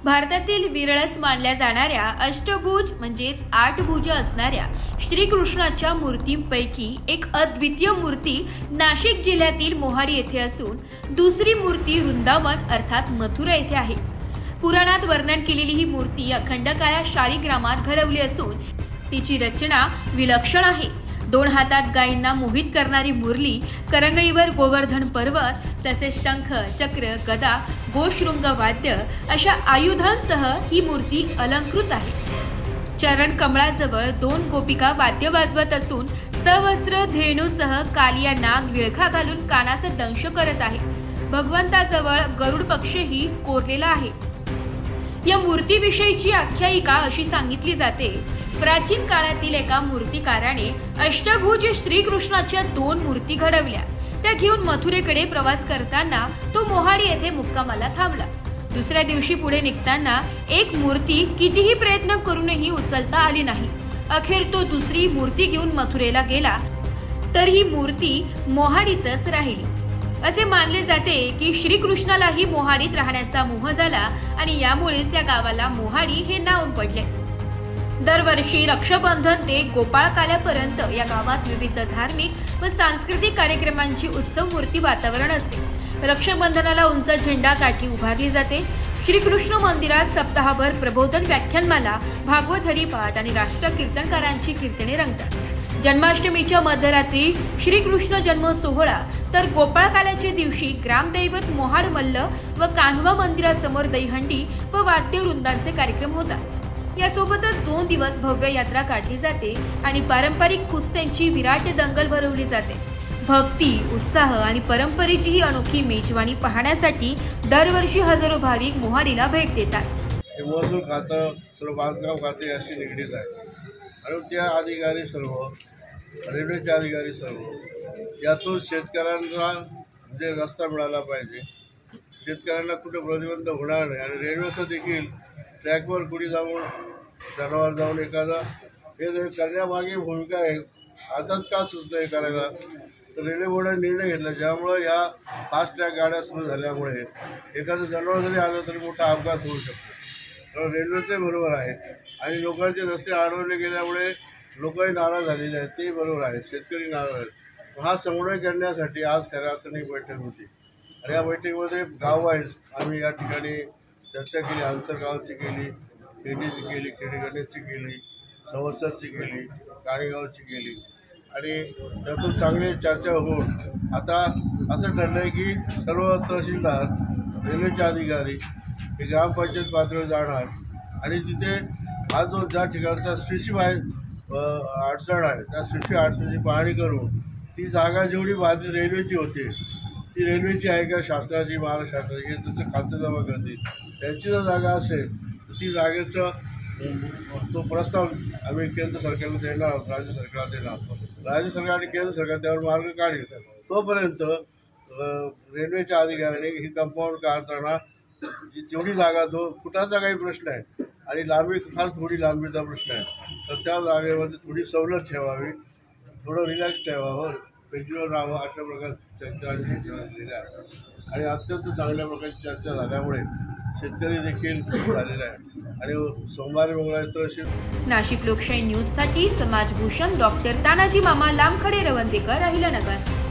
भारतातील विरळच मानल्या जाणाऱ्या अष्टभुज म्हणजेच 8 भुजा असणाऱ्या श्रीकृष्णाच्या मूर्तींपैकी एक अद्वितीय मूर्ती नाशिक जिल्ह्यातील मोहाडी येथे असून दुसरी मूर्ती वृंदावन अर्थात मथुरा येथे आहे। पुराणात वर्णन केलेली ही मूर्ती अखंड काळ्या शालिग्रामात घडवली असून तिची रचना विलक्षण आहे। 2 हातात गायींना मोहित करणारी मुरली, करंगळीवर गोवर्धन पर्वत, तसेच शंख, चक्र, गदा, गोशृंग वाद्य अशा आयुधांसह ही मूर्ती अलंकृत आहे। चरण कमळाजवळ 2 गोपिका वाद्य वाजवत असून सवस्त्र धेणूसह कालिया नाग विळखा घालून कानास दंश करत आहे। भगवंताजवळ गरुड पक्षीही कोरलेला आहे। या मूर्तीविषयीची आख्यायिका अशी सांगितली जाते, प्राचीन काळातील एका मूर्तिकाराने अष्टभुज श्रीकृष्णाच्या 2 मूर्ती घडवल्या। त्या घेऊन मथुरेकडे प्रवास करताना तो मोहाडी येथे मुक्कामाला थांबला। दुसऱ्या दिवशी पुढे निघताना एक मूर्ती कितीही प्रयत्न करूनही उचलता आली नाही। अखेर तो दुसरी मूर्ती घेऊन मथुरेला गेला, तर ही मूर्ती मोहाडीतच राहिली। असे मानले जाते की श्रीकृष्णालाही मोहाडीत राहण्याचा मोह झाला आणि यामुळेच या गावाला मोहाडी हे नाव पडले। दरवर्षी रक्षाबंधन ते गोपाळकाल्यापर्यंत या गावात विविध धार्मिक व सांस्कृतिक कार्यक्रमांची उत्सव मूर्ती वातावरण असते। रक्षाबंधनाला उंच झेंडा काठी उभारली जाते। श्रीकृष्ण मंदिरात सप्ताहभर प्रबोधन, व्याख्यानमाला, भागवत हरिपाठ आणि राष्ट्र कीर्तनकारांची कीर्तने रंगतात। जन्माष्टमीच्या मध्यरात्री श्रीकृष्ण जन्म सोहळा तर गोपाळकाल्याच्या दिवशी ग्रामदैवत मोहाड मल्ल व कान्हवा मंदिरासमोर दहीहंडी व वाद्यवृंदांचे कार्यक्रम होतात। यासोबतच 2 दिवस भव्य यात्रा काढली जाते आणि पारंपरिक कुस्त्यांची विराट दंगल भरवली जाते। भक्ती, उत्साह आणि परंपरेची ही अनोखी मेजवानी पाहण्यासाठी दरवर्षी हजारो भाविक मोहाडीला भेट देतात। महसूल खातं सर्व बांधकाम खाते अशी निगडीत आहे। आरोग्य अधिकारी सर्व, रेल्वेचे अधिकारी सर्व, यातून शेतकऱ्यांना म्हणजे रस्ता मिळाला पाहिजे, शेतकऱ्यांना कुठे प्रतिबंध होणार नाही आणि रेल्वेचं देखील ट्रॅकवर कुणी जाऊन जनावर जाऊन एखादा हे करण्यामागे भूमिका आहे। आताच का सुचलं हे करायला, तर रेल्वे बोर्डाने निर्णय घेतला, ज्यामुळे या फास्ट ट्रॅक गाड्या सुरू झाल्यामुळे एखादं जनावर जरी आलं तरी मोठा अपघात होऊ शकतो। तर रेल्वेचे बरोबर आहे आणि लोकांचे रस्ते अडवले गेल्यामुळे लोकही नाराज झालेले आहेत, ते बरोबर आहे, शेतकरी नाराज आहेत। हा समन्वय करण्यासाठी आज खऱ्या अर्थाने एक बैठक होती आणि या बैठकीमध्ये गाववाईज आम्ही या ठिकाणी चर्चा केली। आंतरगावची केली, खेडीची केली, खेडेगणेशची केली, सवस्सरची केली, काळेगावची केली आणि त्यातून चांगली चर्चा होऊन आता असं ठरलं आहे की सर्व तहसीलदार, रेल्वेचे अधिकारी हे ग्रामपंचायत पातळीवर जाणार आणि तिथे हा जो ज्या ठिकाणचा स्पेसिफाय अडचण आहे त्या स्पेसिफिक अडचणीची पाहणी करून ती जागा जेवढी बाधित रेल्वेची होती ती रेल्वेची आहे का शासनाची, महाराष्ट्र शासनाची, हे त्याचं खातेजमा करतील। त्यांची जर जागा असेल तर ती जागेचं तो प्रस्ताव आम्ही केंद्र सरकारला देणार आहोत, राज्य सरकारला देणार आहोत। राज्य सरकार आणि केंद्र सरकार त्यावर मार्ग काढेल। तोपर्यंत रेल्वेच्या अधिकाऱ्यांनी ही कंपाऊंड काढताना जेवढी जागा, 2 फुटाचा काही प्रश्न आहे आणि लांबी फार थोडी लांबीचा प्रश्न आहे, तर त्या जागेमध्ये थोडी सवलत ठेवावी, थोडं रिलॅक्स ठेवावं, पेटीवर राहावं, अशा प्रकारची चर्चा झालेल्या आहे आणि अत्यंत चांगल्या प्रकारची चर्चा झाल्यामुळे शेतकरी देखील झालेला आहे आणि सोमवारी मंगळवारी तहसील। नाशिक लोकशाही न्यूजसाठी समाजभूषण डॉक्टर तानाजी मामा लामखडे रवंदेकर, अहिल्यानगर।